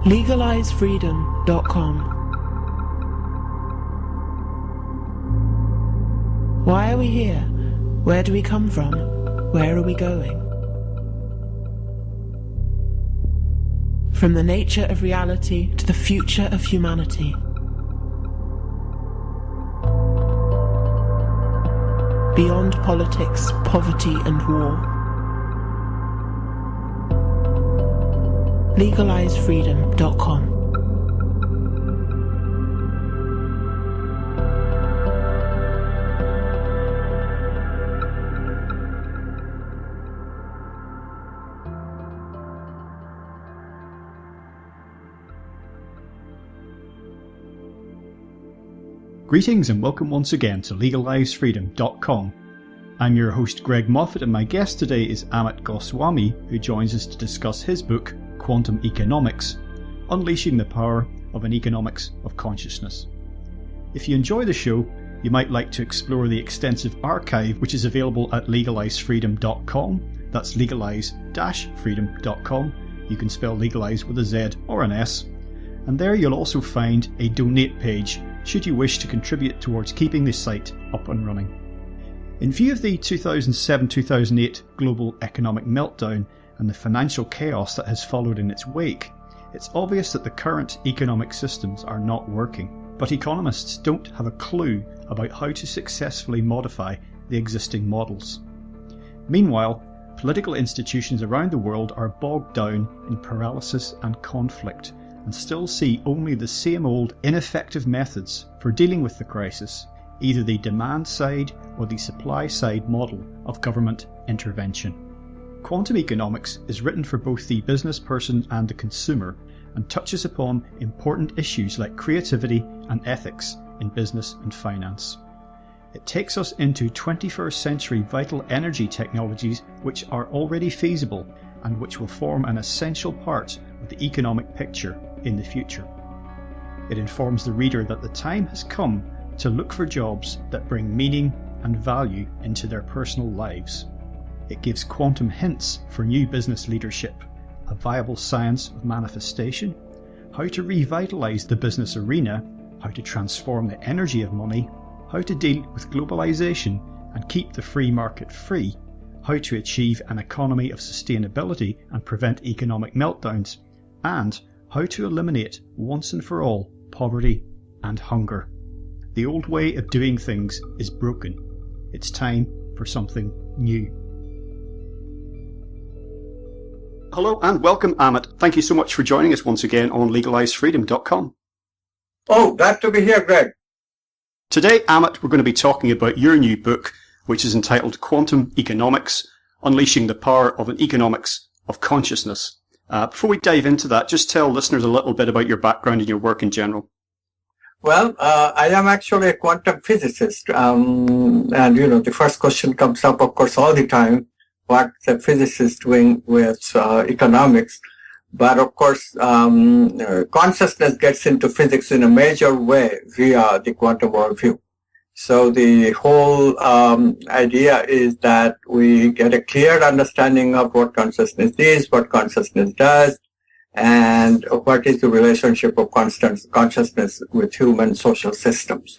legalizefreedom.com. Why are we here? Where do we come from? Where are we going? From the nature of reality to the future of humanity. Beyond politics, poverty and war. legalizefreedom.com. Greetings and welcome once again to legalizefreedom.com. I'm your host Greg Moffat, and my guest today is Amit Goswami, who joins us to discuss his book Quantum Economics, Unleashing the Power of an Economics of Consciousness. If you enjoy the show, you might like to explore the extensive archive which is available at legalizefreedom.com. That's legalize-freedom.com. You can spell legalize with a Z or an S. And there you'll also find a donate page should you wish to contribute towards keeping the site up and running. In view of the 2007-2008 global economic meltdown and the financial chaos that has followed in its wake, it's obvious that the current economic systems are not working, but economists don't have a clue about how to successfully modify the existing models. Meanwhile, political institutions around the world are bogged down in paralysis and conflict, and still see only the same old ineffective methods for dealing with the crisis, either the demand side or the supply side model of government intervention. Quantum economics is written for both the business person and the consumer, and touches upon important issues like creativity and ethics in business and finance. It takes us into 21st century vital energy technologies which are already feasible and which will form an essential part of the economic picture in the future. It informs the reader that the time has come to look for jobs that bring meaning and value into their personal lives. It gives quantum hints for new business leadership, a viable science of manifestation, how to revitalize the business arena, how to transform the energy of money, how to deal with globalization and keep the free market free, how to achieve an economy of sustainability and prevent economic meltdowns, and how to eliminate once and for all poverty and hunger. The old way of doing things is broken. It's time for something new. Hello and welcome, Amit. Thank you so much for joining us once again on legalizefreedom.com. Oh, glad to be here, Greg. Today, Amit, we're going to be talking about your new book, which is entitled Quantum Economics, Unleashing the Power of an Economics of Consciousness. Before we dive into that, just tell listeners a little bit about your background and your work in general. Well, I am actually a quantum physicist. And, the first question comes up, of course, all the time. What's a physicist doing with economics? But, of course, consciousness gets into physics in a major way via the quantum worldview. So the whole idea is that we get a clear understanding of what consciousness is, what consciousness does, and what is the relationship of consciousness with human social systems.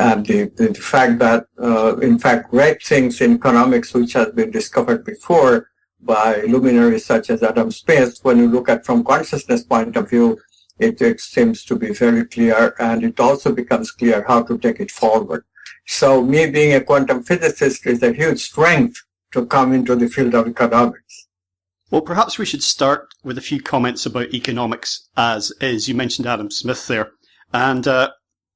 And the fact that, in fact, great things in economics, which has been discovered before by luminaries such as Adam Smith, when you look at from consciousness point of view, it seems to be very clear, and it also becomes clear how to take it forward. So me being a quantum physicist is a huge strength to come into the field of economics. Well, perhaps we should start with a few comments about economics as is. You mentioned Adam Smith there. And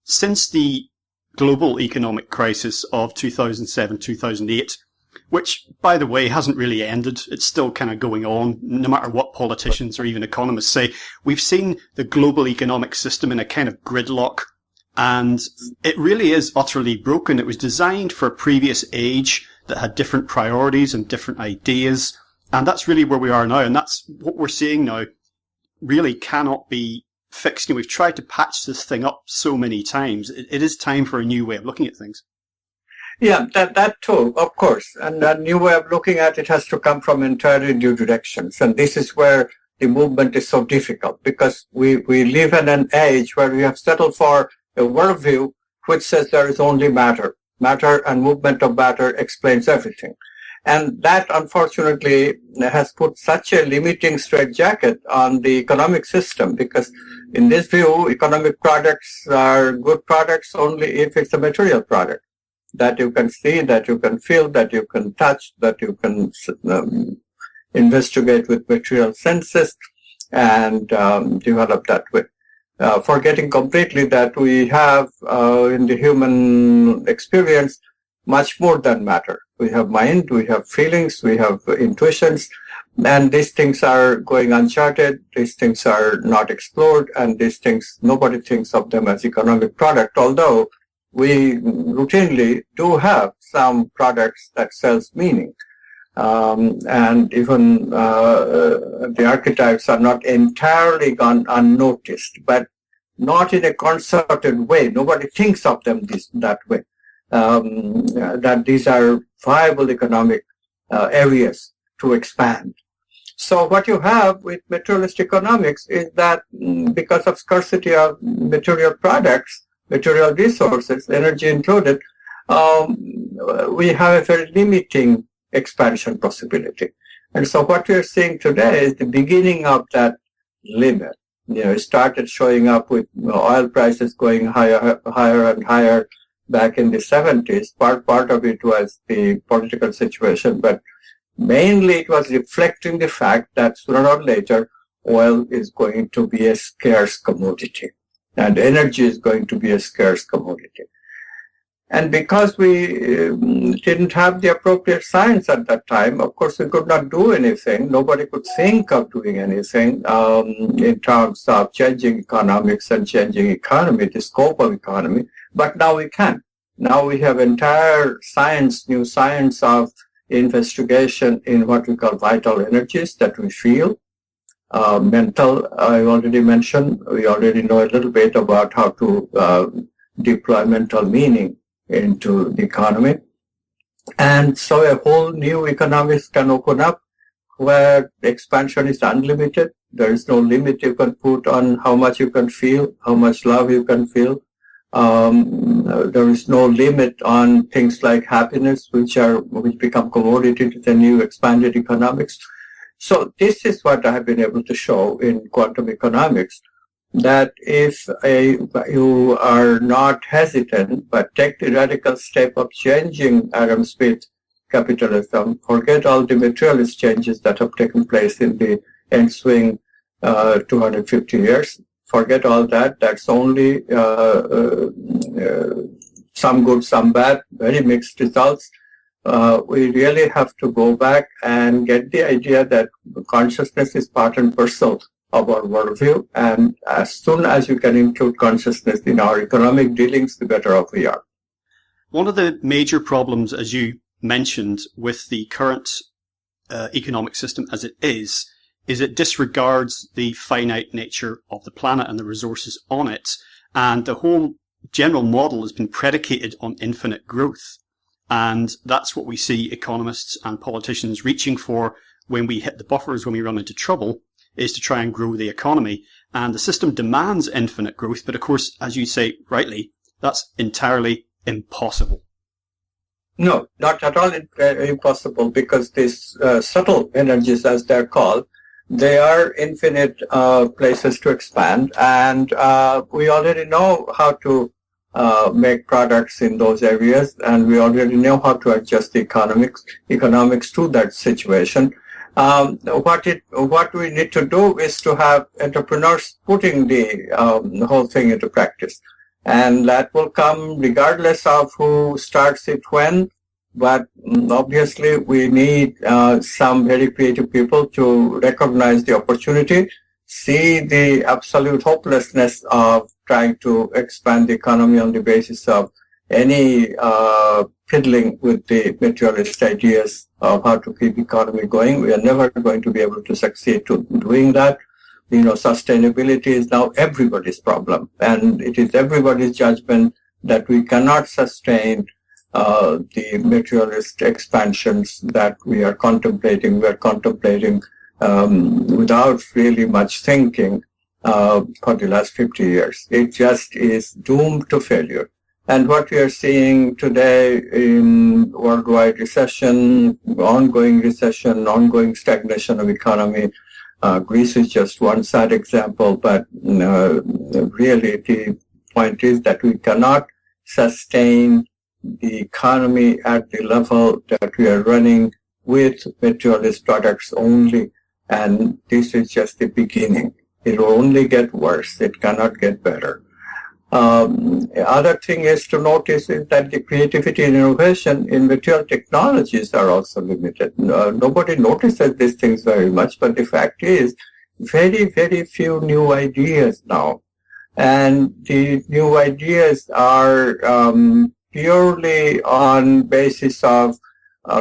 since the global economic crisis of 2007-2008, which, by the way, hasn't really ended. It's still kind of going on, no matter what politicians or even economists say. We've seen the global economic system in a kind of gridlock, and it really is utterly broken. It was designed for a previous age that had different priorities and different ideas, and that's really where we are now, and that's what we're seeing now really cannot be fixed. We've tried to patch this thing up so many times. It is time for a new way of looking at things. Yeah, that too, of course. And a new way of looking at it has to come from entirely new directions. And this is where the movement is so difficult, because we live in an age where we have settled for a worldview which says there is only matter. Matter and movement of matter explains everything. And that, unfortunately, has put such a limiting straitjacket on the economic system, because in this view, economic products are good products only if it's a material product that you can see, that you can feel, that you can touch, that you can investigate with material senses and develop that way. Forgetting completely that we have in the human experience much more than matter. We have mind, we have feelings, we have intuitions, and these things are going uncharted, these things are not explored, and these things, nobody thinks of them as economic product, although we routinely do have some products that sells meaning. And even the archetypes are not entirely gone unnoticed, but not in a concerted way. Nobody thinks of them that way. That these are viable economic areas to expand. So what you have with materialist economics is that because of scarcity of material products, material resources, energy included, we have a very limiting expansion possibility. And so what we are seeing today is the beginning of that limit. It started showing up with oil prices going higher and higher back in the 70s. Part of it was the political situation, but mainly it was reflecting the fact that sooner or later oil is going to be a scarce commodity and energy is going to be a scarce commodity. And because we didn't have the appropriate science at that time, of course, we could not do anything. Nobody could think of doing anything in terms of changing economics and changing economy, the scope of economy. But now we can. Now we have entire science, new science of investigation in what we call vital energies that we feel. Mental, I already mentioned. We already know a little bit about how to deploy mental meaning into the economy. And so a whole new economics can open up where expansion is unlimited. There is no limit you can put on how much you can feel, how much love you can feel. There is no limit on things like happiness, which become commodity to the new expanded economics. So this is what I have been able to show in quantum economics, that if you are not hesitant, but take the radical step of changing Adam Smith capitalism, forget all the materialist changes that have taken place in the ensuing 250 years, forget all that. That's only some good, some bad, very mixed results. We really have to go back and get the idea that consciousness is part and parcel of our worldview, and as soon as you can include consciousness in our economic dealings, the better off we are. One of the major problems, as you mentioned, with the current economic system as it is it disregards the finite nature of the planet and the resources on it, and the whole general model has been predicated on infinite growth. And that's what we see economists and politicians reaching for when we hit the buffers, when we run into trouble, is to try and grow the economy. And the system demands infinite growth, but of course, as you say rightly, that's entirely impossible. No, not at all impossible, because these subtle energies, as they're called, they are infinite places to expand, and we already know how to make products in those areas, and we already know how to adjust the economics to that situation. What we need to do is to have entrepreneurs putting the whole thing into practice. And that will come regardless of who starts it when. But obviously we need some very creative people to recognize the opportunity, see the absolute hopelessness of trying to expand the economy on the basis of any fiddling with the materialist ideas of how to keep the economy going. We are never going to be able to succeed to doing that. Sustainability is now everybody's problem, and it is everybody's judgment that we cannot sustain the materialist expansions that we are contemplating. We are contemplating without really much thinking for the last 50 years. It just is doomed to failure. And what we are seeing today in worldwide recession, ongoing stagnation of economy, Greece is just one sad example, but really the point is that we cannot sustain the economy at the level that we are running with materialist products only, and this is just the beginning. It will only get worse. It cannot get better. Other thing is to notice is that the creativity and innovation in material technologies are also limited. Nobody notices these things very much, but the fact is very, very few new ideas now. And the new ideas are purely on basis of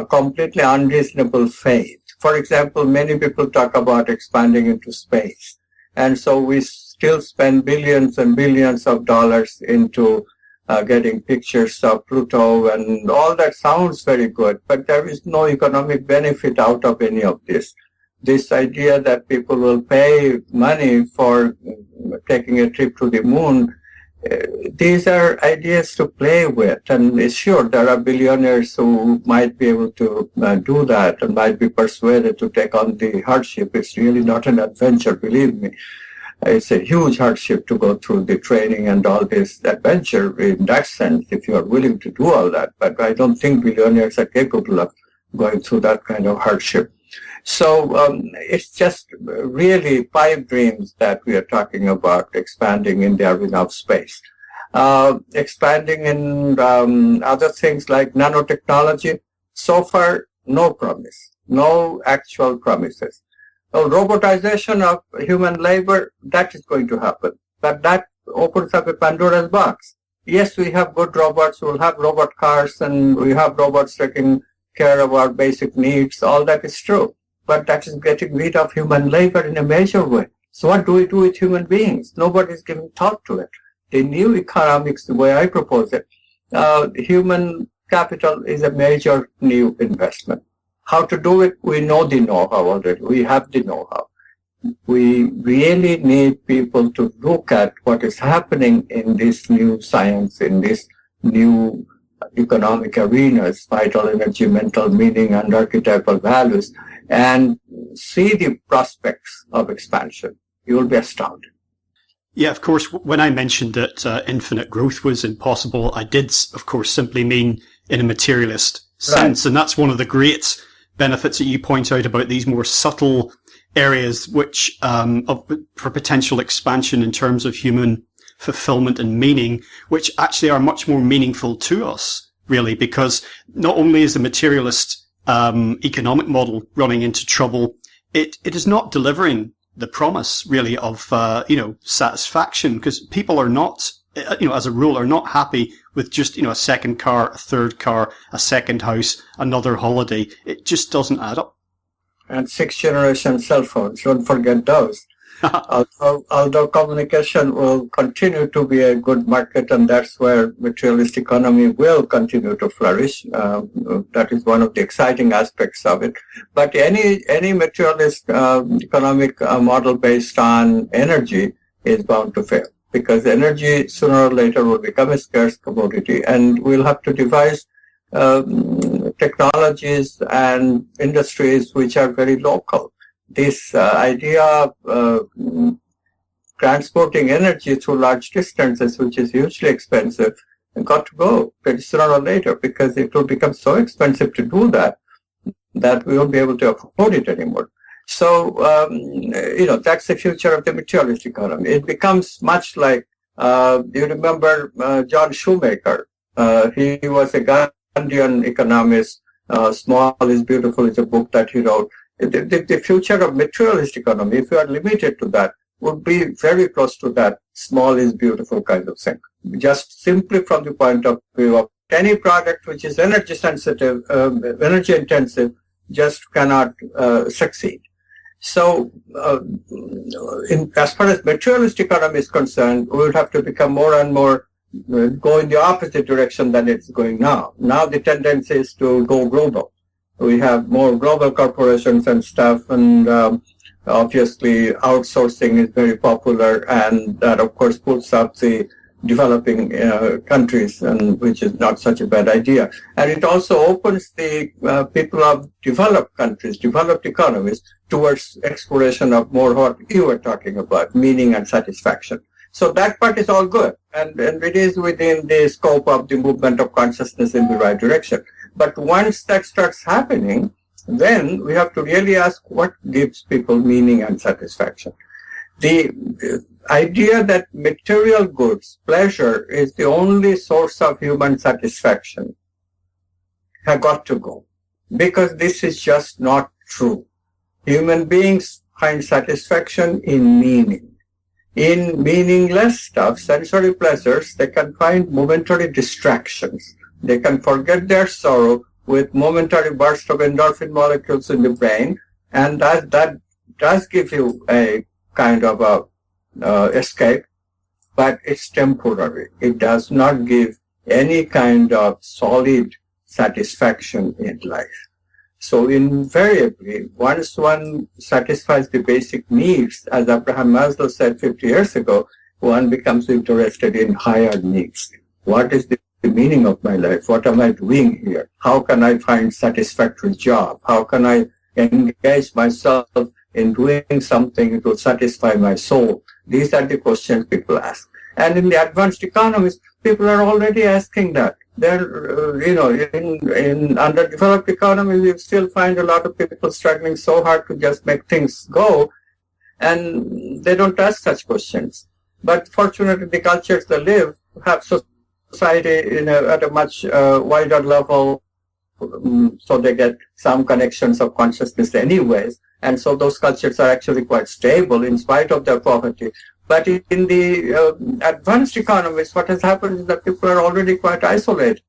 completely unreasonable faith. For example, many people talk about expanding into space. And so we still spend billions and billions of dollars into getting pictures of Pluto, and all that sounds very good, but there is no economic benefit out of any of this. This idea that people will pay money for taking a trip to the moon, these are ideas to play with. And sure, there are billionaires who might be able to do that and might be persuaded to take on the hardship. It's really not an adventure, believe me. It's a huge hardship to go through the training and all this adventure in that sense, if you are willing to do all that. But I don't think billionaires are capable of going through that kind of hardship. So it's just really pipe dreams that we are talking about, expanding in the arena of space. Expanding in other things like nanotechnology, so far no promise, no actual promises. Robotization of human labor, that is going to happen. But that opens up a Pandora's box. Yes, we have good robots, we'll have robot cars, and we have robots taking care of our basic needs. All that is true. But that is getting rid of human labor in a major way. So what do we do with human beings? Nobody is giving thought to it. The new economics, the way I propose it, human capital is a major new investment. How to do it? We know the know-how already. We have the know-how. We really need people to look at what is happening in this new science, in this new economic arenas, vital energy, mental meaning, and archetypal values, and see the prospects of expansion. You will be astounded. Yeah, of course, when I mentioned that infinite growth was impossible, I did, of course, simply mean in a materialist sense. Right. And that's one of the great benefits that you point out about these more subtle areas which for potential expansion in terms of human fulfillment and meaning, which actually are much more meaningful to us, really, because not only is the materialist economic model running into trouble, it is not delivering the promise, really, of satisfaction, because people are not, as a rule, are not happy with just, a second car, a third car, a second house, another holiday. It just doesn't add up. And sixth generation cell phones, don't forget those. Although communication will continue to be a good market, and that's where materialist economy will continue to flourish. That is one of the exciting aspects of it. But any materialist economic model based on energy is bound to fail, because energy sooner or later will become a scarce commodity, and we'll have to devise technologies and industries which are very local. This idea of transporting energy through large distances, which is hugely expensive, got to go pretty sooner or later, because it will become so expensive to do that we won't be able to afford it anymore. So, that's the future of the materialist economy. It becomes much like, you remember John Shoemaker. He was a Gandhian economist. Small is Beautiful is a book that he wrote. The future of materialist economy, if you are limited to that, would be very close to that small is beautiful kind of thing. Just simply from the point of view of any product which is energy sensitive, energy intensive, just cannot succeed. So, as far as materialist economy is concerned, we would have to become more and more go in the opposite direction than it's going now. Now the tendency is to go global. We have more global corporations and stuff, and obviously outsourcing is very popular, and that of course pulls up the developing countries, and which is not such a bad idea. And it also opens the people of developed countries, developed economies, towards exploration of more what you were talking about, meaning and satisfaction. So that part is all good, and it is within the scope of the movement of consciousness in the right direction. But once that starts happening, then we have to really ask what gives people meaning and satisfaction. The idea that material goods, pleasure, is the only source of human satisfaction have got to go, because this is just not true. Human beings find satisfaction in meaning. In meaningless stuff, sensory pleasures, they can find momentary distractions. They can forget their sorrow with momentary bursts of endorphin molecules in the brain, and that does give you a kind of a escape, but it's temporary. It does not give any kind of solid satisfaction in life. So invariably, once one satisfies the basic needs, as Abraham Maslow said 50 years ago, one becomes interested in higher needs. What is the meaning of my life? What am I doing here? How can I find satisfactory job? How can I engage myself in doing something to satisfy my soul? These are the questions people ask. And in the advanced economies, people are already asking that. They're, in underdeveloped economies, you still find a lot of people struggling so hard to just make things go, and they don't ask such questions. But fortunately, the cultures they live have society at a much wider level, so they get some connections of consciousness anyways, and so those cultures are actually quite stable in spite of their poverty. But in the advanced economies, what has happened is that people are already quite isolated,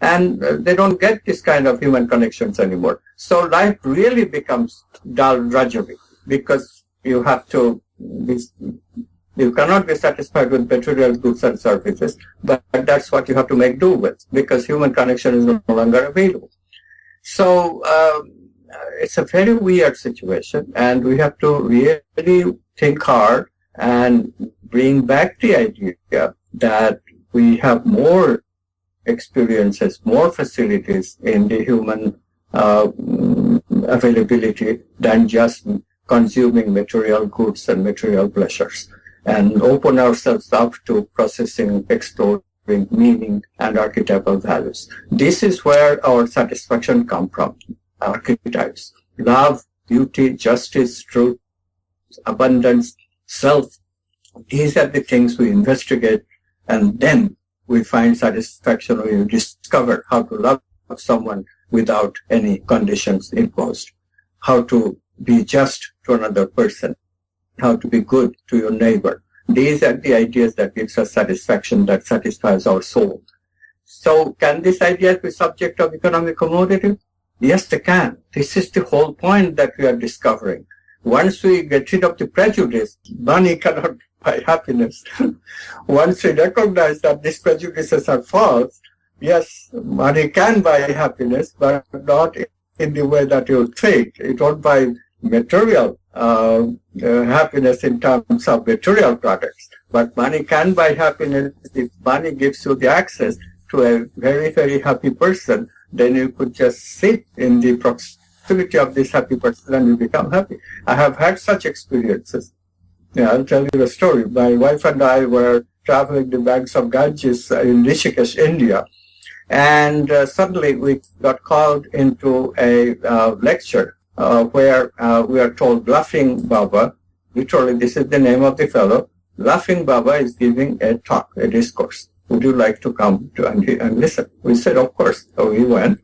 and they don't get this kind of human connections anymore. So life really becomes dull drudgery, because you have to you cannot be satisfied with material goods and services, but that's what you have to make do with, because human connection is no longer available. So it's a very weird situation, and we have to really think hard and bring back the idea that we have more experiences, more facilities in the human availability than just consuming material goods and material pleasures, and open ourselves up to processing, exploring meaning and archetypal values. This is where our satisfaction comes from. Archetypes: love, beauty, justice, truth, abundance, self. These are the things we investigate, and then we find satisfaction when we discover how to love someone without any conditions imposed, how to be just to another person, how to be good to your neighbor. These are the ideas that gives us satisfaction, that satisfies our soul. So can these ideas be subject of economic commodity? Yes, they can. This is the whole point that we are discovering. Once we get rid of the prejudice, money cannot buy happiness. Once we recognize that these prejudices are false, yes, money can buy happiness, but not in the way that you think. It won't buy material happiness in terms of material products. But money can buy happiness if money gives you the access to a very, very happy person. Then you could just sit in the proximity of this happy person and you become happy. I have had such experiences. Yeah, I'll tell you a story. My wife and I were traveling the banks of Ganges in Rishikesh, India, and suddenly we got called into a lecture where we are told Laughing Baba, literally this is the name of the fellow, Laughing Baba is giving a talk, a discourse. Would you like to come to and listen? We said, of course. So we went.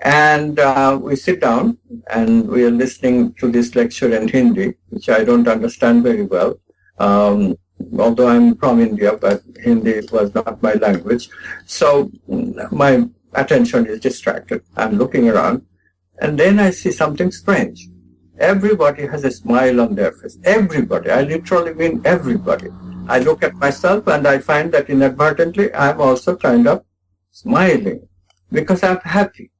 And we sit down and we are listening to this lecture in Hindi, which I don't understand very well. Although I'm from India, but Hindi was not my language. So my attention is distracted. I'm looking around. And then I see something strange. Everybody has a smile on their face. Everybody. I literally mean everybody. I look at myself and I find that inadvertently I'm also kind of smiling because I'm happy.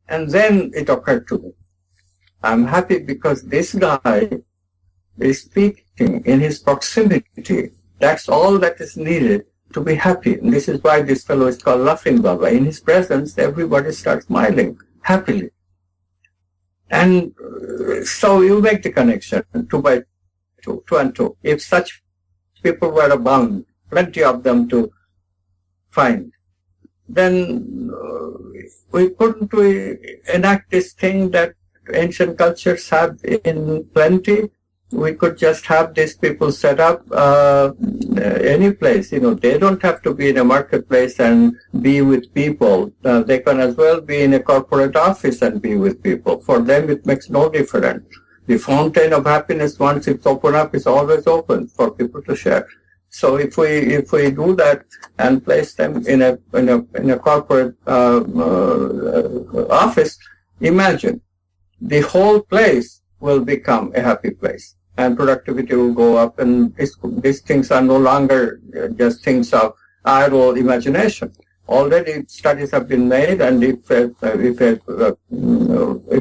And then it occurred to me, I'm happy because this guy is speaking in his proximity. That's all that is needed to be happy. And this is why this fellow is called Laughing Baba. In his presence, everybody starts smiling happily. And so you make the connection, 2 by 2, 2 and 2. If such people were abound, plenty of them to find, then we couldn't enact this thing that ancient cultures have in plenty. We could just have these people set up any place. They don't have to be in a marketplace and be with people. They can as well be in a corporate office and be with people. For them, it makes no difference. The fountain of happiness, once it's open up, is always open for people to share. So if we do that and place them in a corporate office, imagine the whole place will become a happy place, and productivity will go up, and these things are no longer just things of idle imagination. Already studies have been made, and if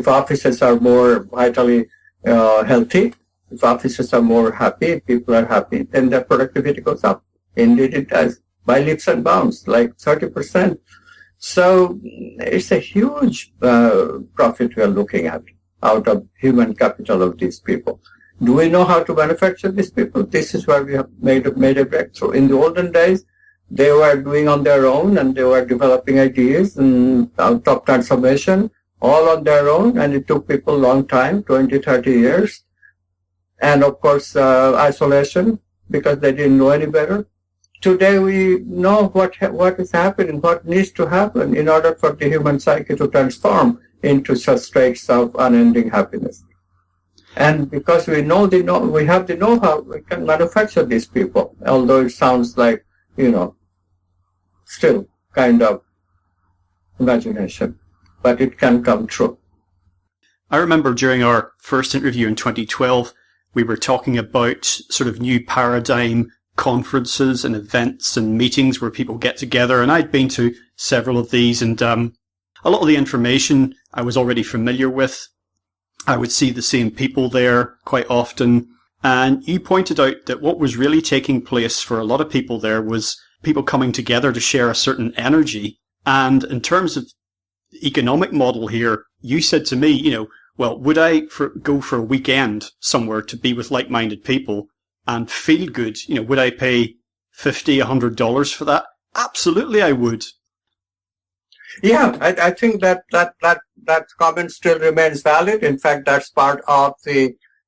offices are more vitally healthy, if offices are more happy, people are happy, then their productivity goes up. Indeed, it does, by leaps and bounds, like 30%. So it's a huge profit we are looking at out of human capital of these people. Do we know how to manufacture these people? This is where we have made a breakthrough. In the olden days, they were doing on their own, and they were developing ideas and top transformation all on their own, and it took people a long time, 20, 30 years. And of course, isolation, because they didn't know any better. Today we know what is happening, what needs to happen in order for the human psyche to transform into such states of unending happiness. And because we have the know-how, we can manufacture these people, although it sounds like, still kind of imagination, but it can come true. I remember during our first interview in 2012, we were talking about sort of new paradigm conferences and events and meetings where people get together. And I'd been to several of these, and a lot of the information I was already familiar with. I would see the same people there quite often. And you pointed out that what was really taking place for a lot of people there was people coming together to share a certain energy. And in terms of the economic model here, you said to me, well, would I go for a weekend somewhere to be with like-minded people and feel good? Would I pay $50, $100 for that? Absolutely, I would. Yeah, I think that comment still remains valid. In fact, that's part of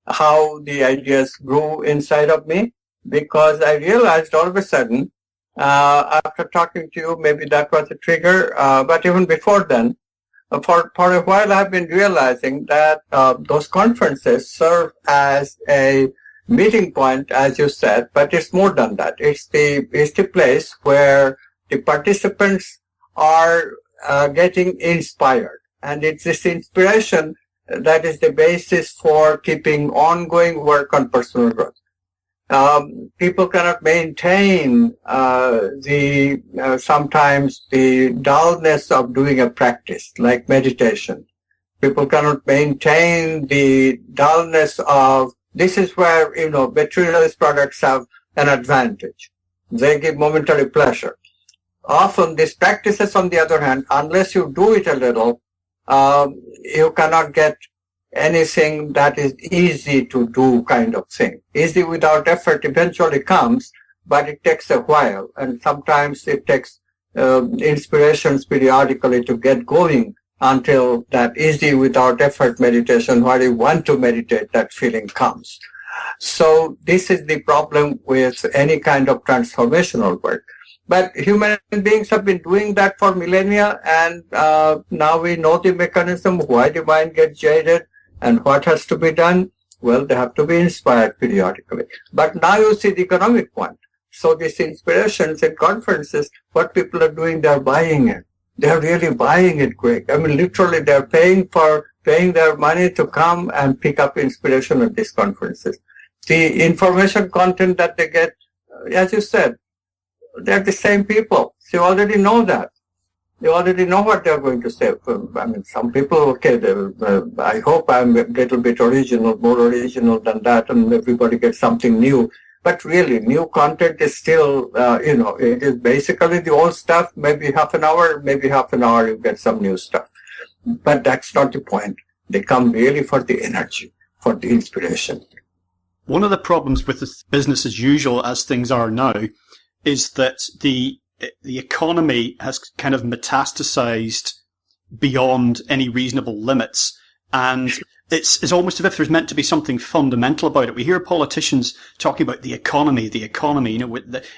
how the ideas grew inside of me, because I realized all of a sudden, after talking to you, maybe that was a trigger, but even before then, for a while I've been realizing that those conferences serve as a meeting point, as you said, but it's more than that. It's the place where the participants are getting inspired, and it's this inspiration that is the basis for keeping ongoing work on personal growth. People cannot maintain sometimes the dullness of doing a practice like meditation. People cannot maintain the dullness of, this is where, materialist products have an advantage. They give momentary pleasure. Often these practices, on the other hand, unless you do it a little, you cannot get anything that is easy to do kind of thing. Easy without effort eventually comes, but it takes a while, and sometimes it takes inspirations periodically to get going until that easy without effort meditation, where you want to meditate, that feeling comes. So this is the problem with any kind of transformational work. But human beings have been doing that for millennia, and now we know the mechanism, why the mind gets jaded, and what has to be done. Well, they have to be inspired periodically. But now you see the economic point. So these inspirations and conferences, what people are doing, they're buying it. They're really buying it quick. I mean, literally, they're paying their money to come and pick up inspiration at these conferences. The information content that they get, as you said, they're the same people. So you already know that. They already know what they're going to say. I mean, some people, okay, I hope I'm a little bit original, more original than that, and everybody gets something new. But really, new content is still, it is basically the old stuff, maybe half an hour you get some new stuff. But that's not the point. They come really for the energy, for the inspiration. One of the problems with the business as usual as things are now is that the economy has kind of metastasized beyond any reasonable limits. And it's almost as if there's meant to be something fundamental about it. We hear politicians talking about the economy,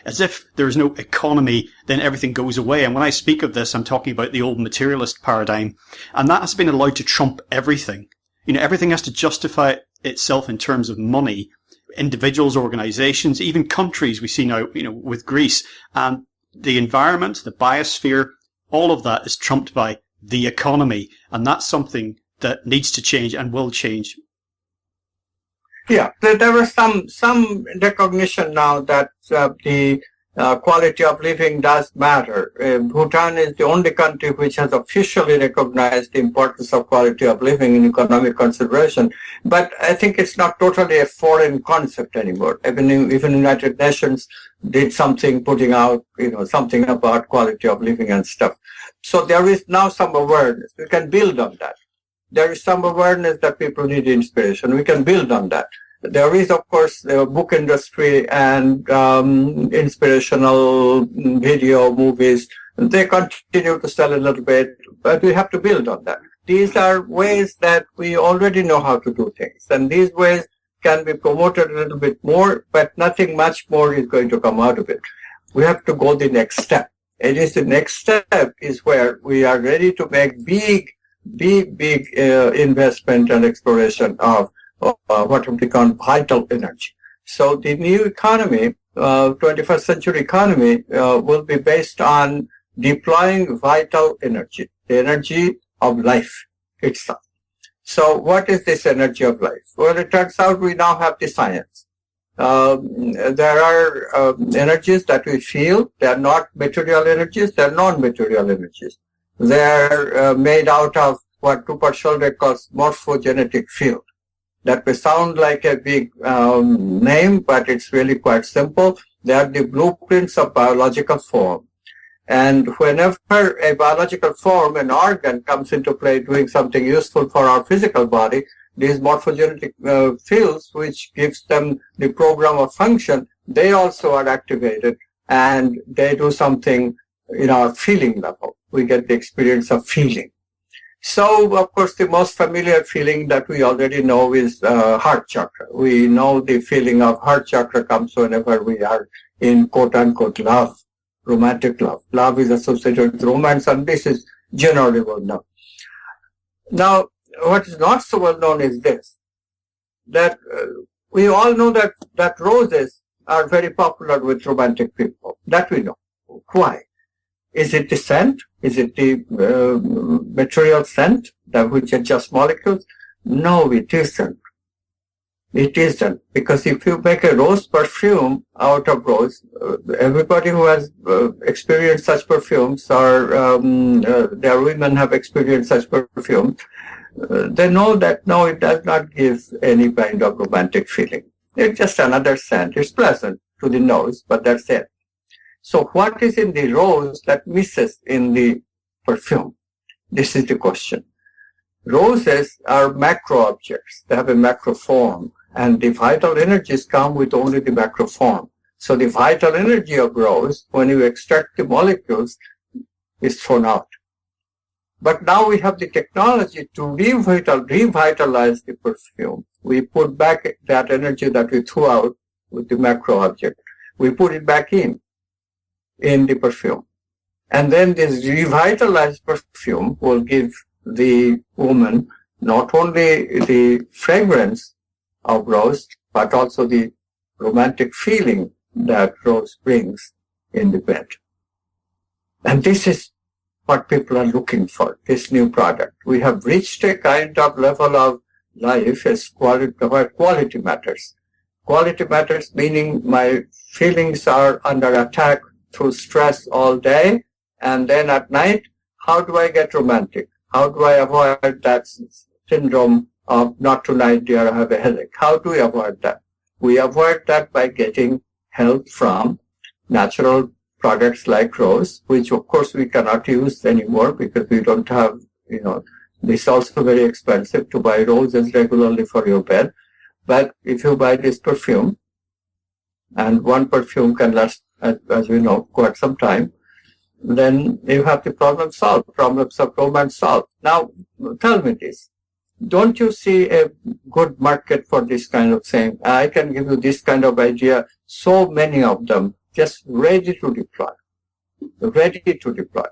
as if there is no economy, then everything goes away. And when I speak of this, I'm talking about the old materialist paradigm. And that has been allowed to trump everything. Everything has to justify itself in terms of money. Individuals, organizations, even countries we see now, with Greece. And the environment, the biosphere, all of that is trumped by the economy. And that's something that needs to change and will change. Yeah, there was some recognition now that the quality of living does matter. Bhutan is the only country which has officially recognized the importance of quality of living in economic consideration. But I think it's not totally a foreign concept anymore. Even United Nations did something, putting out, something about quality of living and stuff. So there is now some awareness. We can build on that. There is some awareness that people need inspiration. We can build on that. There is, of course, the book industry and inspirational video movies. They continue to sell a little bit, but we have to build on that. These are ways that we already know how to do things. And these ways can be promoted a little bit more, but nothing much more is going to come out of it. We have to go the next step. It is the next step is where we are ready to make big investment and exploration of what we call vital energy. So the new economy, 21st century economy, will be based on deploying vital energy, the energy of life itself. So what is this energy of life? Well, it turns out we now have the science. There are energies that we feel. They are not material energies. They are non-material energies. They're made out of what Rupert Sheldrake calls morphogenetic field. That may sound like a big name, but it's really quite simple. They are the blueprints of biological form. And whenever a biological form, an organ, comes into play doing something useful for our physical body, these morphogenetic fields, which gives them the program of function, they also are activated and they do something in our feeling level. We get the experience of feeling. So, of course, the most familiar feeling that we already know is heart chakra. We know the feeling of heart chakra comes whenever we are in quote-unquote love, romantic love. Love is associated with romance, and this is generally well known. Now, what is not so well known is this, that we all know that roses are very popular with romantic people. That we know. Why? Is it the scent? Is it the material scent, that which are just molecules? No, it isn't. It isn't. Because if you make a rose perfume out of rose, everybody who has experienced such perfumes, or their women have experienced such perfumes, they know that no, it does not give any kind of romantic feeling. It's just another scent. It's pleasant to the nose, but that's it. So what is in the rose that misses in the perfume? This is the question. Roses are macro objects. They have a macro form, and the vital energies come with only the macro form. So the vital energy of rose, when you extract the molecules, is thrown out. But now we have the technology to revitalize the perfume. We put back that energy that we threw out with the macro object. We put it back in the perfume. And then this revitalized perfume will give the woman not only the fragrance of rose, but also the romantic feeling that rose brings in the bed. And this is what people are looking for, this new product. We have reached a kind of level of life as where quality matters. Quality matters meaning my feelings are under attack through stress all day, and then at night, how do I get romantic? How do I avoid that syndrome of not tonight, dear, I have a headache? How do we avoid that? We avoid that by getting help from natural products like rose, which of course we cannot use anymore because we don't have, it's also very expensive to buy roses regularly for your bed. But if you buy this perfume, and one perfume can last, as we know, quite some time, then you have the problem solved, problems of romance solved. Now, tell me this. Don't you see a good market for this kind of thing? I can give you this kind of idea, so many of them, just ready to deploy. Ready to deploy.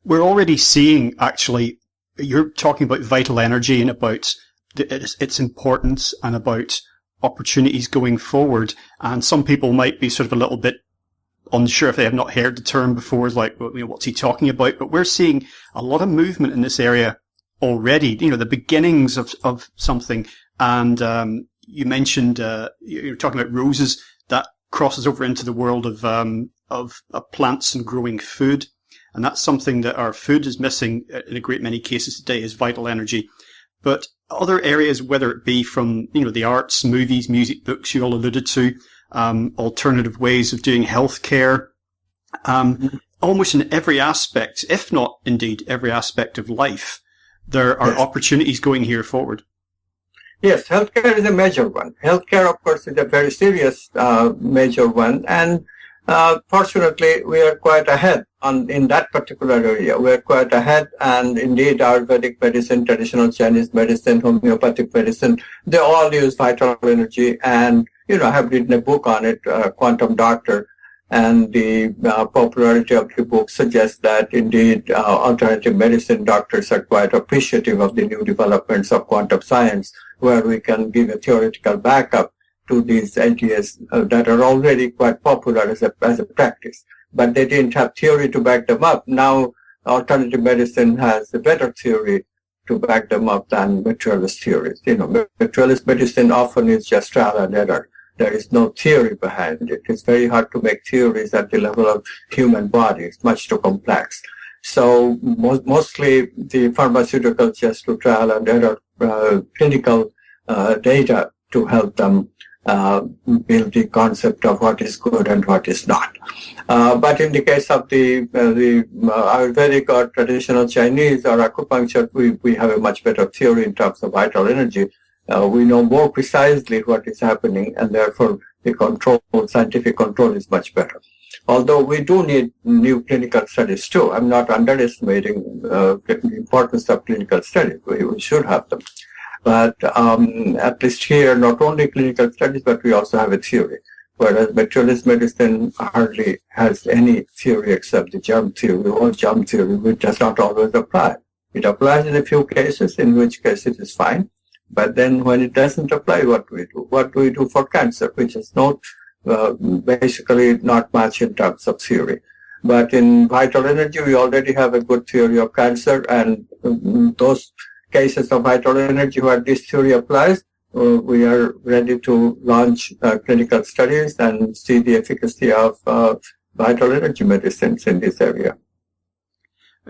We're already seeing, actually, you're talking about vital energy and about its importance and about opportunities going forward. And some people might be sort of a little bit unsure if they have not heard the term before, like, what's he talking about? But we're seeing a lot of movement in this area already, the beginnings of something. And you mentioned, you're talking about roses, that crosses over into the world of plants and growing food. And that's something that our food is missing in a great many cases today, is vital energy. But other areas, whether it be from, the arts, movies, music, books you all alluded to, alternative ways of doing healthcare, almost in every aspect, if not indeed every aspect of life, there are opportunities going here forward. Yes, healthcare is a major one. Healthcare, of course, is a very serious major one. And fortunately, we are quite ahead in that particular area. We are quite ahead, and indeed Ayurvedic medicine, traditional Chinese medicine, homeopathic medicine, they all use vital energy. And, I have written a book on it, Quantum Doctor, and the popularity of the book suggests that indeed alternative medicine doctors are quite appreciative of the new developments of quantum science, where we can give a theoretical backup to these ideas that are already quite popular as a practice. But they didn't have theory to back them up. Now, alternative medicine has a better theory to back them up than materialist theories. Materialist medicine often is just trial and error. There is no theory behind it. It's very hard to make theories at the level of human body. It's much too complex. So mostly the pharmaceuticals just do trial and error clinical data to help them build the concept of what is good and what is not. But in the case of the Ayurvedic or traditional Chinese or acupuncture, we have a much better theory in terms of vital energy. We know more precisely what is happening, and therefore the scientific control is much better. Although we do need new clinical studies too. I'm not underestimating the importance of clinical studies. We should have them. But at least here, not only clinical studies, but we also have a theory. Whereas materialist medicine hardly has any theory except the germ theory or germ theory, which does not always apply. It applies in a few cases, in which case it is fine. But then when it doesn't apply, what do we do? What do we do for cancer, which is not basically not much in terms of theory. But in vital energy, we already have a good theory of cancer, and those cases of vital energy where this theory applies, we are ready to launch clinical studies and see the efficacy of vital energy medicines in this area.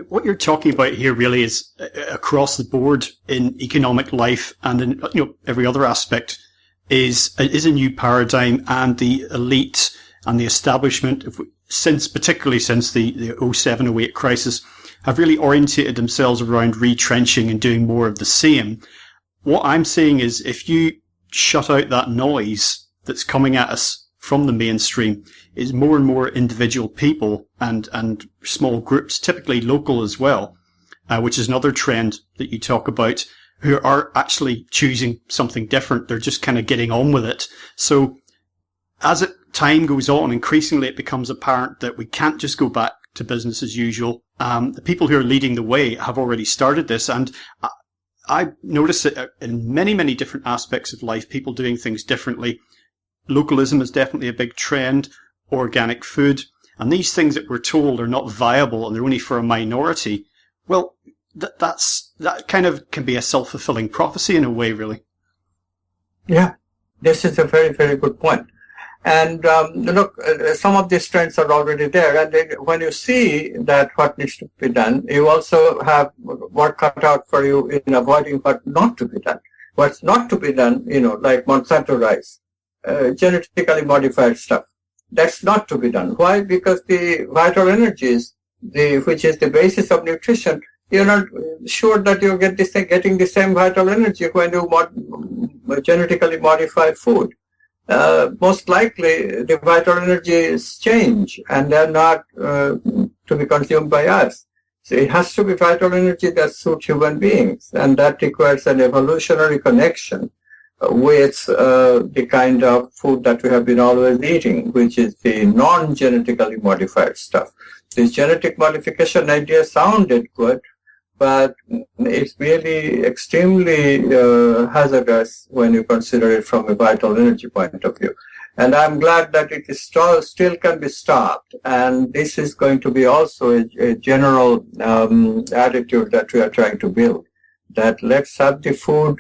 What you're talking about here really is across the board in economic life and in every other aspect is a new paradigm, and the elite and the establishment, particularly since the 07-08 crisis, have really orientated themselves around retrenching and doing more of the same. What I'm saying is, if you shut out that noise that's coming at us from the mainstream, is more and more individual people and small groups, typically local as well, which is another trend that you talk about, who are actually choosing something different. They're just kind of getting on with it. So as time goes on, increasingly it becomes apparent that we can't just go back to business as usual. The people who are leading the way have already started this, and I notice it in many, many different aspects of life, people doing things differently. Localism is definitely a big trend, organic food, and these things that we're told are not viable and they're only for a minority. Well, that kind of can be a self-fulfilling prophecy in a way, really. Yeah, this is a very, very good point. And look, some of these trends are already there. And when you see that what needs to be done, you also have work cut out for you in avoiding what not to be done. What's not to be done, like Monsanto rice, genetically modified stuff. That's not to be done. Why? Because the vital energies, which is the basis of nutrition, you're not sure that you're getting the same vital energy when you genetically modify food. Most likely the vital energies change and they're not to be consumed by us. So it has to be vital energy that suits human beings, and that requires an evolutionary connection with the kind of food that we have been always eating, which is the non-genetically modified stuff. This genetic modification idea sounded good, but it's really extremely hazardous when you consider it from a vital energy point of view. And I'm glad that it is still can be stopped. And this is going to be also a general attitude that we are trying to build, that let's have the food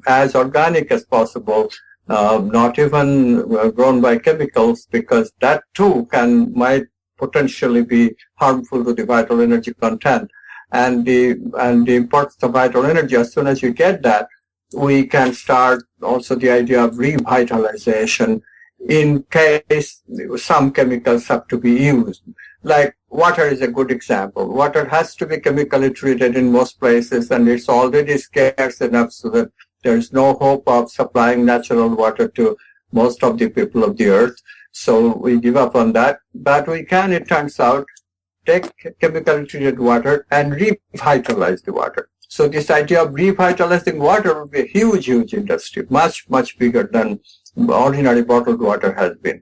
as organic as possible, not even grown by chemicals, because that too might potentially be harmful to the vital energy content. And the importance of vital energy, as soon as you get that, we can start also the idea of revitalization in case some chemicals have to be used. Like water is a good example. Water has to be chemically treated in most places, and it's already scarce enough so that there's no hope of supplying natural water to most of the people of the earth. So we give up on that. But we can, it turns out, take chemically treated water and revitalize the water. So this idea of revitalizing water would be a huge, huge industry, much, much bigger than ordinary bottled water has been.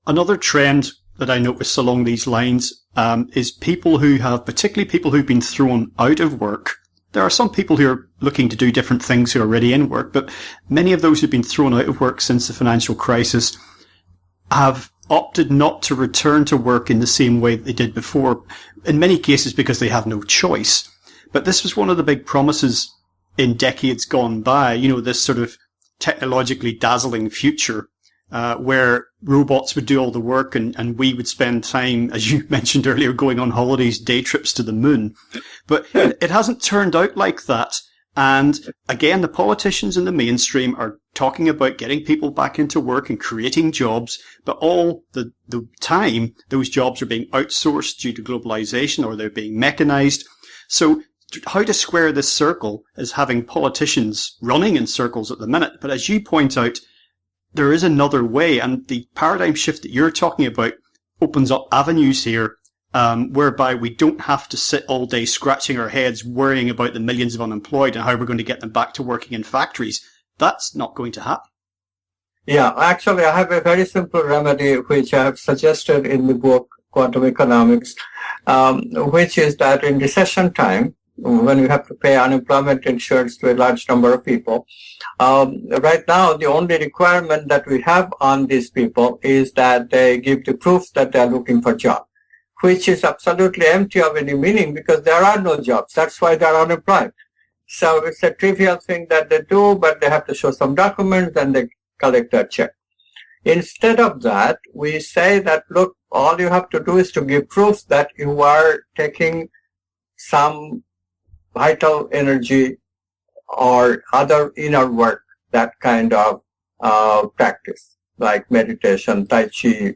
Another trend that I notice along these lines is particularly people who've been thrown out of work. There are some people who are looking to do different things who are already in work, but many of those who've been thrown out of work since the financial crisis have opted not to return to work in the same way that they did before, in many cases because they have no choice. But this was one of the big promises in decades gone by, this sort of technologically dazzling future where robots would do all the work and we would spend time, as you mentioned earlier, going on holidays, day trips to the moon. But it hasn't turned out like that. And again, the politicians in the mainstream are talking about getting people back into work and creating jobs, but all the time those jobs are being outsourced due to globalization or they're being mechanized. So how to square this circle is having politicians running in circles at the minute. But as you point out, there is another way, and the paradigm shift that you're talking about opens up avenues here whereby we don't have to sit all day scratching our heads worrying about the millions of unemployed and how we're going to get them back to working in factories. That's not going to happen. Yeah, actually, I have a very simple remedy which I have suggested in the book, Quantum Economics, which is that in recession time, when you have to pay unemployment insurance to a large number of people, right now, the only requirement that we have on these people is that they give the proof that they are looking for jobs, which is absolutely empty of any meaning because there are no jobs. That's why they are unemployed. So it's a trivial thing that they do, but they have to show some documents and they collect a check. Instead of that, we say that, look, all you have to do is to give proof that you are taking some vital energy or other inner work, that kind of practice, like meditation, tai chi,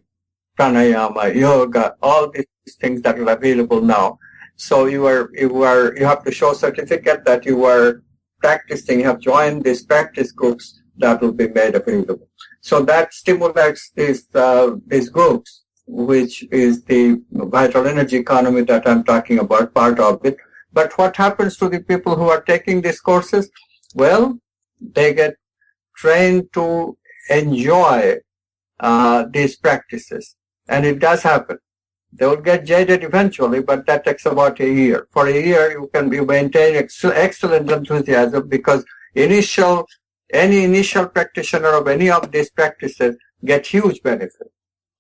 pranayama, yoga, all these things that are available now. So you have to show certificate that you are practicing, you have joined these practice groups that will be made available. So that stimulates these groups, which is the vital energy economy that I'm talking about, part of it. But what happens to the people who are taking these courses? Well, they get trained to enjoy these practices. And it does happen. They will get jaded eventually, but that takes about a year. For a year, you maintain excellent enthusiasm because any initial practitioner of any of these practices get huge benefit.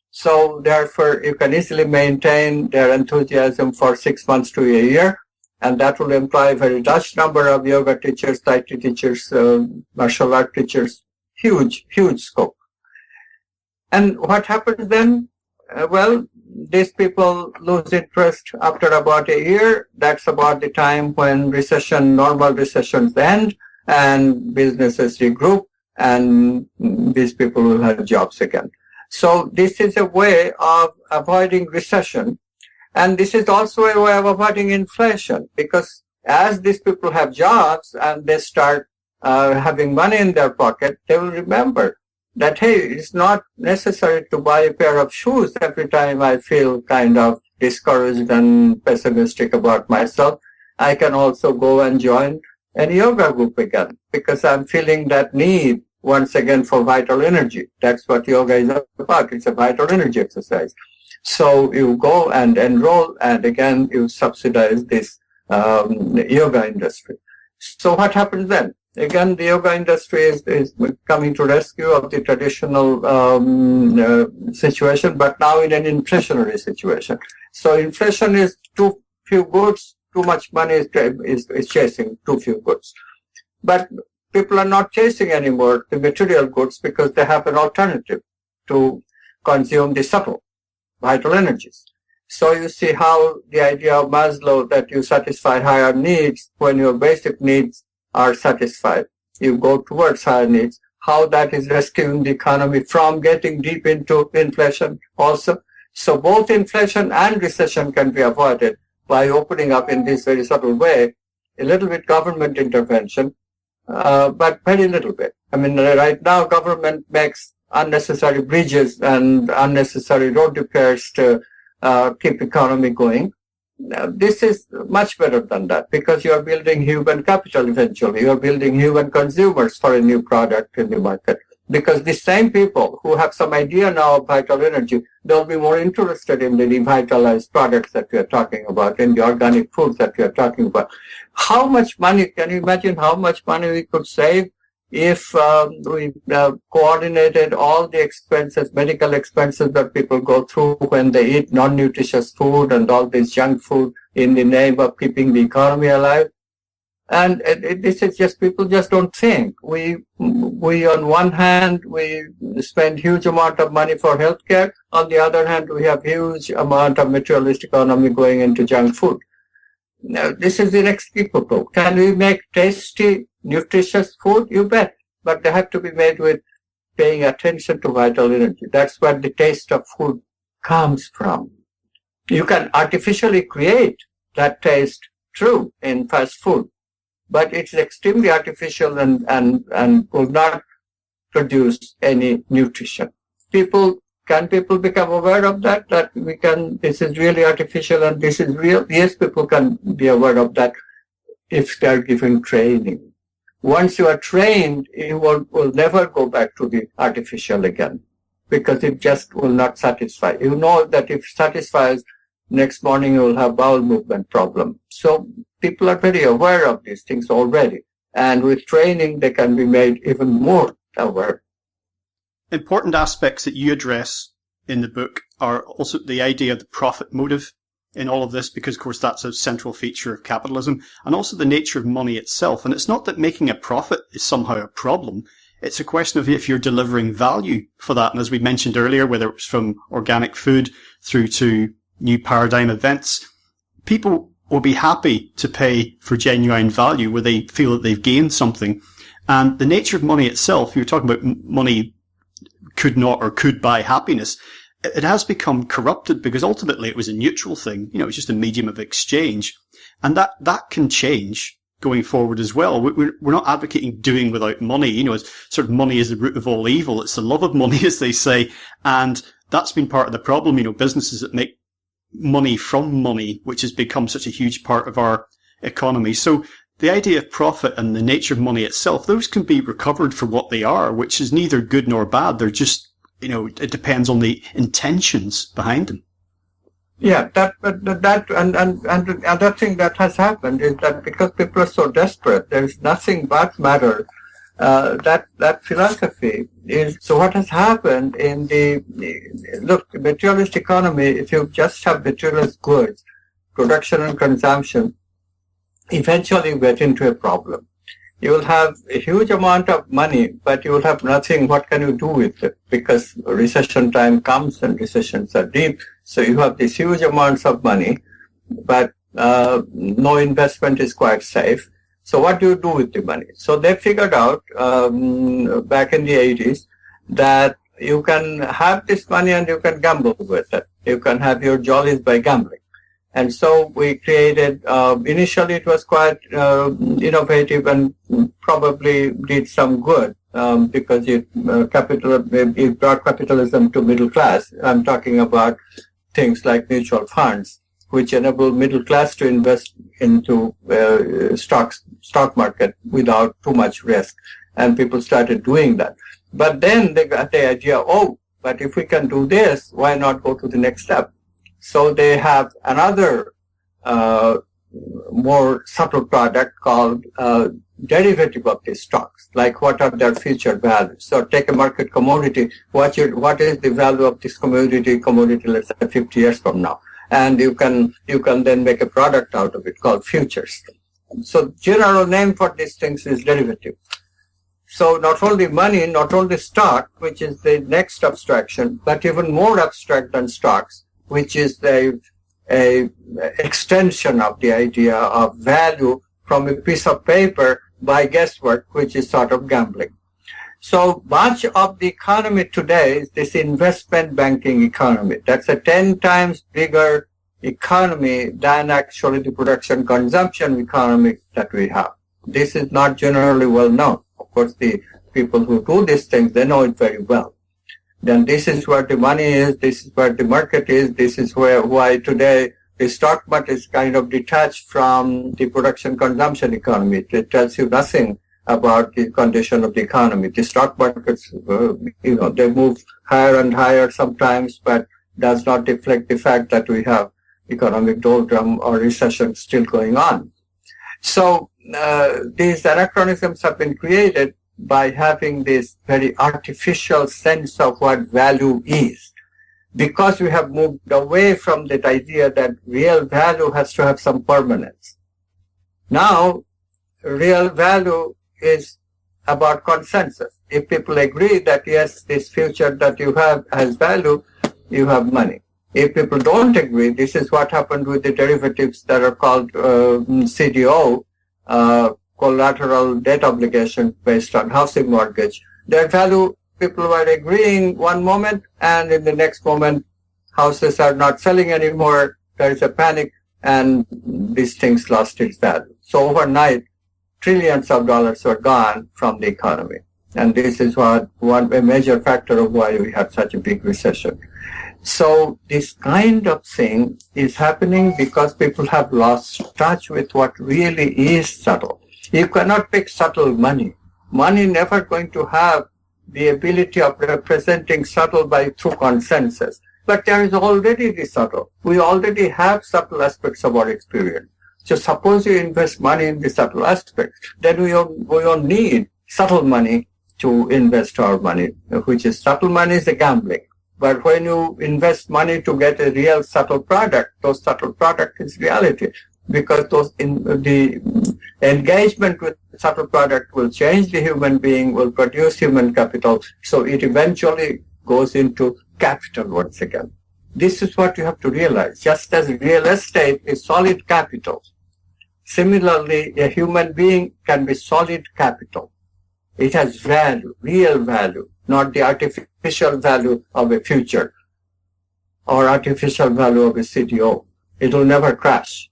So therefore, you can easily maintain their enthusiasm for 6 months to a year. And that will imply a very large number of yoga teachers, tai chi teachers, martial art teachers, huge, huge scope. And what happens then? Well, these people lose interest after about a year. That's about the time when normal recessions end, and businesses regroup, and these people will have jobs again. So this is a way of avoiding recession. And this is also a way of avoiding inflation, because as these people have jobs and they start having money in their pocket, they will remember that, hey, it's not necessary to buy a pair of shoes every time I feel kind of discouraged and pessimistic about myself. I can also go and join a yoga group again, because I'm feeling that need once again for vital energy. That's what yoga is about. It's a vital energy exercise. So you go and enroll, and again you subsidize this yoga industry. So what happens then? Again, the yoga industry is coming to rescue of the traditional situation, but now in an inflationary situation. So inflation is too few goods, too much money is chasing too few goods. But people are not chasing anymore the material goods, because they have an alternative to consume the subtle vital energies. So you see how the idea of Maslow, that you satisfy higher needs when your basic needs are satisfied, you go towards higher needs, how that is rescuing the economy from getting deep into inflation also. So both inflation and recession can be avoided by opening up in this very subtle way, a little bit government intervention, but very little bit. I mean, right now government makes unnecessary bridges and unnecessary road repairs to keep economy going. This is much better than that, because you are building human capital eventually. You are building human consumers for a new product in the market. Because the same people who have some idea now of vital energy, they'll be more interested in the revitalized products that we are talking about, in the organic foods that we are talking about. How much money, can you imagine how much money we could save if we coordinated all the expenses, medical expenses that people go through when they eat non-nutritious food and all this junk food in the name of keeping the economy alive? And this is just, people just don't think. We on one hand, we spend huge amount of money for healthcare. On the other hand, we have huge amount of materialist economy going into junk food. Now, this is inexplicable. Can we make tasty, nutritious food? You bet. But they have to be made with paying attention to vital energy. That's where the taste of food comes from. You can artificially create that taste, true, in fast food, but it's extremely artificial and will not produce any nutrition. Can people become aware of that this is really artificial and this is real? Yes, people can be aware of that if they are given training. Once you are trained, you will never go back to the artificial again, because it just will not satisfy. You know that if it satisfies, next morning you will have bowel movement problem. So people are very aware of these things already. And with training, they can be made even more aware. Important aspects that you address in the book are also the idea of the profit motive in all of this, because of course that's a central feature of capitalism, and also the nature of money itself. And it's not that making a profit is somehow a problem. It's a question of if you're delivering value for that. And as we mentioned earlier, whether it was from organic food through to new paradigm events, people will be happy to pay for genuine value where they feel that they've gained something. And the nature of money itself, you were talking about money could not or could buy happiness. It has become corrupted because ultimately it was a neutral thing. It's just a medium of exchange. And that can change going forward as well. We're not advocating doing without money. It's sort of money is the root of all evil. It's the love of money, as they say. And that's been part of the problem. Businesses that make money from money, which has become such a huge part of our economy. So the idea of profit and the nature of money itself, those can be recovered for what they are, which is neither good nor bad. They're just, it depends on the intentions behind them. Yeah, and the other thing that has happened is that because people are so desperate, there is nothing but matter. That philosophy is, so what has happened in the materialist economy, if you just have materialist goods, production and consumption, eventually you get into a problem. you will have a huge amount of money, but you will have nothing. What can you do with it? Because recession time comes and recessions are deep. So you have these huge amounts of money, but no investment is quite safe. So what do you do with the money? So they figured out back in the 80s that you can have this money and you can gamble with it. You can have your jollies by gambling. And so we created, initially it was quite innovative and probably did some good because it brought capitalism to middle class. I'm talking about things like mutual funds, which enable middle class to invest into stock market without too much risk. And people started doing that. But then they got the idea, but if we can do this, why not go to the next step? So they have another more subtle product called derivative of these stocks, like what are their future values. So take a market commodity, what is the value of this commodity, let's say 50 years from now. And you can then make a product out of it called futures. So general name for these things is derivative. So not only money, not only stock, which is the next abstraction, but even more abstract than stocks, which is a extension of the idea of value from a piece of paper by guesswork, which is sort of gambling. So much of the economy today is this investment banking economy. That's a 10 times bigger economy than actually the production consumption economy that we have. This is not generally well known. Of course, the people who do these things, they know it very well. Then this is where the money is, this is where the market is, this is why today the stock market is kind of detached from the production consumption economy. It tells you nothing about the condition of the economy. The stock markets, they move higher and higher sometimes, but does not reflect the fact that we have economic doldrum or recession still going on. So these anachronisms have been created by having this very artificial sense of what value is. Because we have moved away from that idea that real value has to have some permanence. Now, real value is about consensus. If people agree that yes, this future that you have has value, you have money. If people don't agree, this is what happened with the derivatives that are called CDO, collateral debt obligation based on housing mortgage. Their value, people were agreeing one moment, and in the next moment, houses are not selling anymore. There is a panic, and these things lost its value. So overnight, trillions of dollars were gone from the economy. And this is a major factor of why we had such a big recession. So this kind of thing is happening because people have lost touch with what really is subtle. You cannot pick subtle money. Money never going to have the ability of representing subtle through consensus. But there is already the subtle. We already have subtle aspects of our experience. So suppose you invest money in the subtle aspects, then we don't need subtle money to invest our money, which is subtle money is a gambling. But when you invest money to get a real subtle product, those subtle product is reality. Because the engagement with subtle product will change the human being, will produce human capital, so it eventually goes into capital once again. This is what you have to realize. Just as real estate is solid capital, similarly, a human being can be solid capital. It has value, real value, not the artificial value of a future or artificial value of a CDO. It will never crash.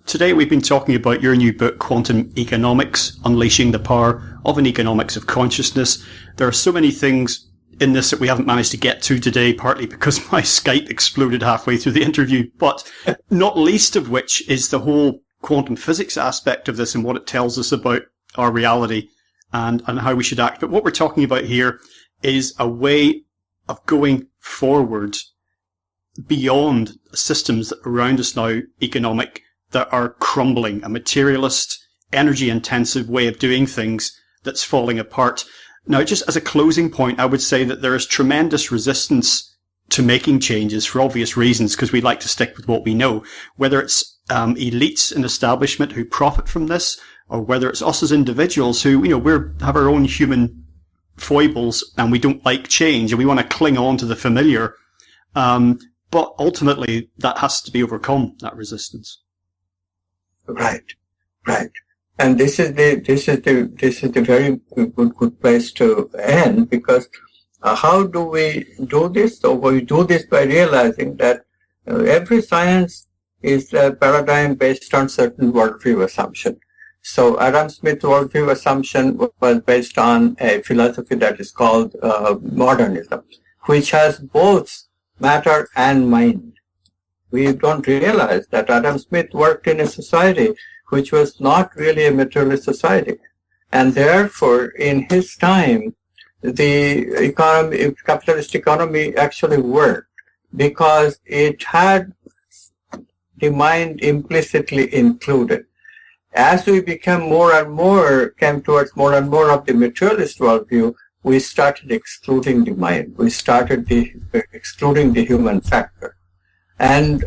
Today we've been talking about your new book, Quantum Economics, Unleashing the Power of an Economics of Consciousness. There are so many things in this that we haven't managed to get to today, partly because my Skype exploded halfway through the interview, but not least of which is the whole quantum physics aspect of this and what it tells us about our reality and how we should act. But what we're talking about here is a way of going forward beyond systems around us now, economic, that are crumbling, a materialist, energy-intensive way of doing things that's falling apart. Now, just as a closing point, I would say that there is tremendous resistance to making changes for obvious reasons, because we like to stick with what we know, whether it's elites and establishment who profit from this, or whether it's us as individuals who, we have our own human foibles and we don't like change and we want to cling on to the familiar. But ultimately that has to be overcome, that resistance. Right. And this is the very good place to end, because how do we do this? So we do this by realizing that every science is a paradigm based on certain worldview assumption. So Adam Smith's worldview assumption was based on a philosophy that is called modernism, which has both matter and mind. We don't realize that Adam Smith worked in a society which was not really a materialist society. And therefore, in his time, the capitalist economy actually worked because it had the mind implicitly included. As we came towards more and more of the materialist worldview, we started excluding the mind. We started excluding the human factor. And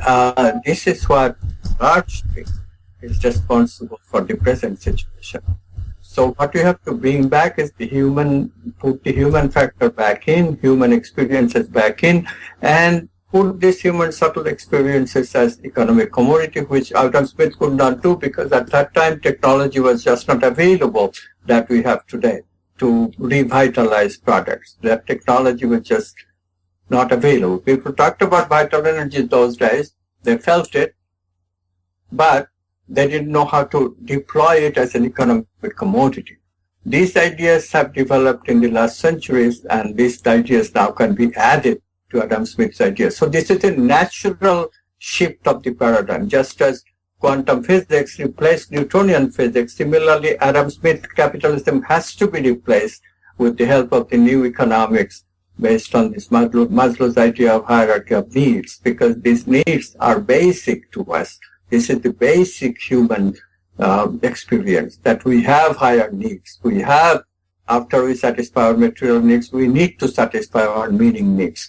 this is what largely is responsible for the present situation. So what we have to bring back is put the human factor back in, human experiences back in, and put these human subtle experiences as economic commodity, which Adam Smith could not do because at that time technology was just not available that we have today to revitalize products. That technology was just not available. People talked about vital energy those days. They felt it, but they didn't know how to deploy it as an economic commodity. These ideas have developed in the last centuries, and these ideas now can be added to Adam Smith's ideas. So this is a natural shift of the paradigm. Just as quantum physics replaced Newtonian physics, similarly Adam Smith capitalism has to be replaced with the help of the new economics based on this Maslow's idea of hierarchy of needs, because these needs are basic to us. This is the basic human experience, that we have higher needs. We have, after we satisfy our material needs, we need to satisfy our meaning needs.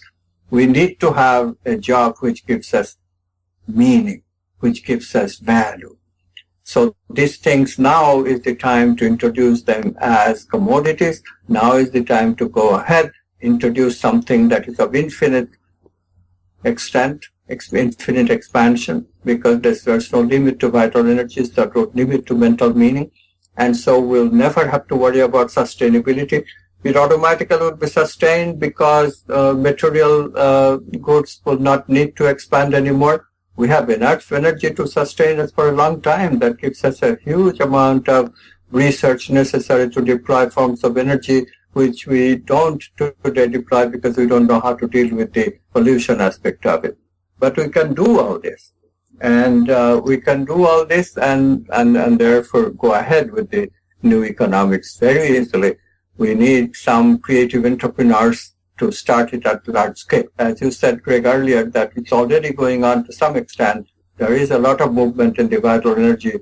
We need to have a job which gives us meaning, which gives us value. So these things, now is the time to introduce them as commodities. Now is the time to go ahead, introduce something that is of infinite extent, infinite expansion, because there's no limit to vital energies, there's no limit to mental meaning. And so we'll never have to worry about sustainability. It automatically will be sustained because material goods will not need to expand anymore. We have enough energy to sustain us for a long time. That gives us a huge amount of research necessary to deploy forms of energy which we don't today deploy because we don't know how to deal with the pollution aspect of it. But we can do all this. And we can do all this and therefore go ahead with the new economics very easily. We need some creative entrepreneurs to start it at large scale. As you said, Greg, earlier, that it's already going on to some extent. There is a lot of movement in the vital energy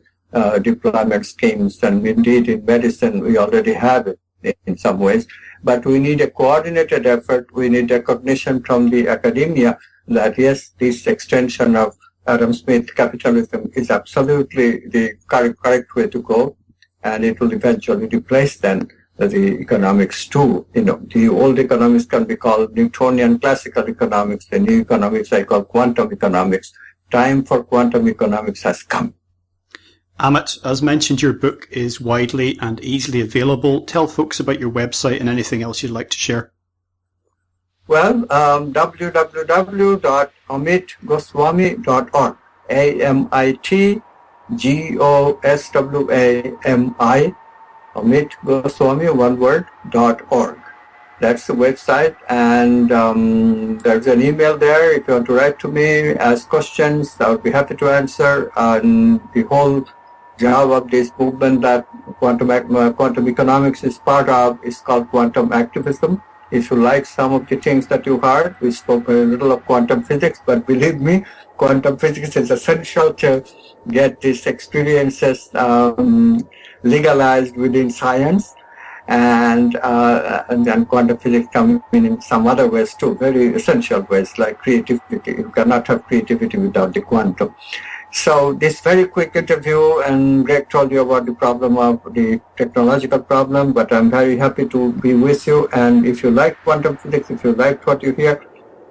deployment schemes, and indeed in medicine we already have it in some ways. But we need a coordinated effort. We need recognition from the academia that yes, this extension of Adam Smith capitalism is absolutely the correct way to go, and it will eventually replace then the economics too. The old economics can be called Newtonian classical economics. The new economics I call quantum economics. Time for quantum economics has come. Amit, as mentioned, your book is widely and easily available. Tell folks about your website and anything else you'd like to share. Well, www.amitgoswami.org. AMITGOSWAMI. Amit Goswami, one word, .org. That's the website, and there's an email there. If you want to write to me, ask questions, I would be happy to answer. And the whole job of this movement that quantum economics is part of is called quantum activism. If you like some of the things that you heard, we spoke a little of quantum physics, but believe me, quantum physics is essential to get these experiences legalized within science, and then quantum physics come in some other ways too, very essential ways like creativity. You cannot have creativity without the quantum. So this very quick interview, and Greg told you about the problem of the technological problem, but I'm very happy to be with you. And if you like quantum physics, if you like what you hear,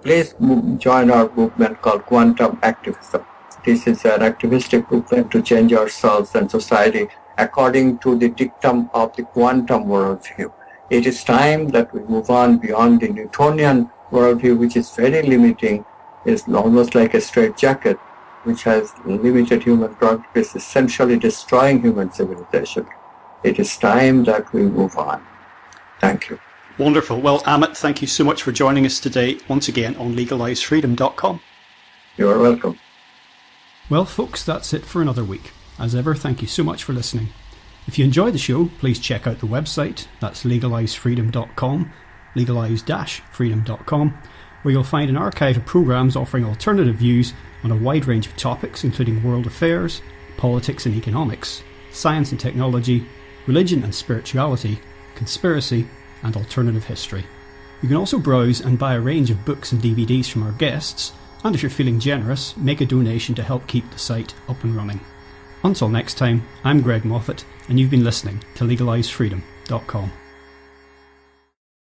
please join our movement called Quantum Activism. This is an activistic movement to change ourselves and society according to the dictum of the quantum worldview. It is time that we move on beyond the Newtonian worldview, which is very limiting. It's almost like a straitjacket, which has limited human progress, essentially destroying human civilization. It is time that we move on. Thank you. Wonderful. Well, Amit, thank you so much for joining us today, once again on legalizefreedom.com. You are welcome. Well, folks, that's it for another week. As ever, thank you so much for listening. If you enjoy the show, please check out the website. That's legalizefreedom.com, legalize-freedom.com, where you'll find an archive of programmes offering alternative views on a wide range of topics, including world affairs, politics and economics, science and technology, religion and spirituality, conspiracy, and alternative history. You can also browse and buy a range of books and DVDs from our guests, and if you're feeling generous, make a donation to help keep the site up and running. Until next time, I'm Greg Moffat, and you've been listening to legalizefreedom.com.